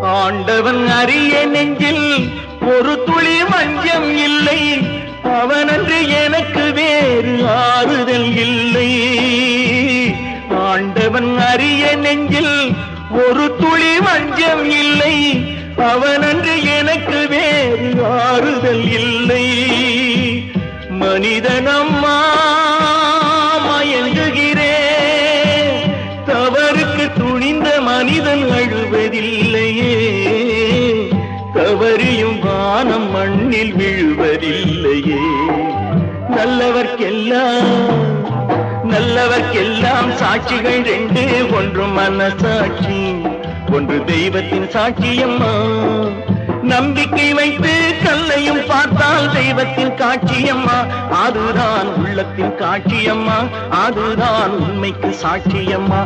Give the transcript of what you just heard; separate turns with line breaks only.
ஆண்டவன் அறிய நெஞ்சில் ஒரு துளி வஞ்சம் இல்லை, அவனன்று எனக்கு வேறு ஆறுதல் இல்லை. ஆண்டவன் அறிய நெஞ்சில் ஒரு துளி வஞ்சம் இல்லை, அவனன்று எனக்கு வேறு ஆறுதல் இல்லை. மனிதனம்மா மயங்குகிறேன், தவறுக்கு துணிந்த மனிதன் அழுவதில்லையே, தவறியும் வானம் மண்ணில் விழுவதில்லையே. நல்லவர்க்கெல்லாம் சாட்சிகள் ரெண்டு, ஒன்று மனசாட்சி, ஒன்று தெய்வத்தின் சாட்சியம்மா. நம்பிக்கை வைத்து கல்லையும் பார்த்தால் தெய்வத்தின் காட்சியம்மா, அதுதான் உள்ளத்தின் காட்சியம்மா, அதுதான் உண்மைக்கு சாட்சியம்மா.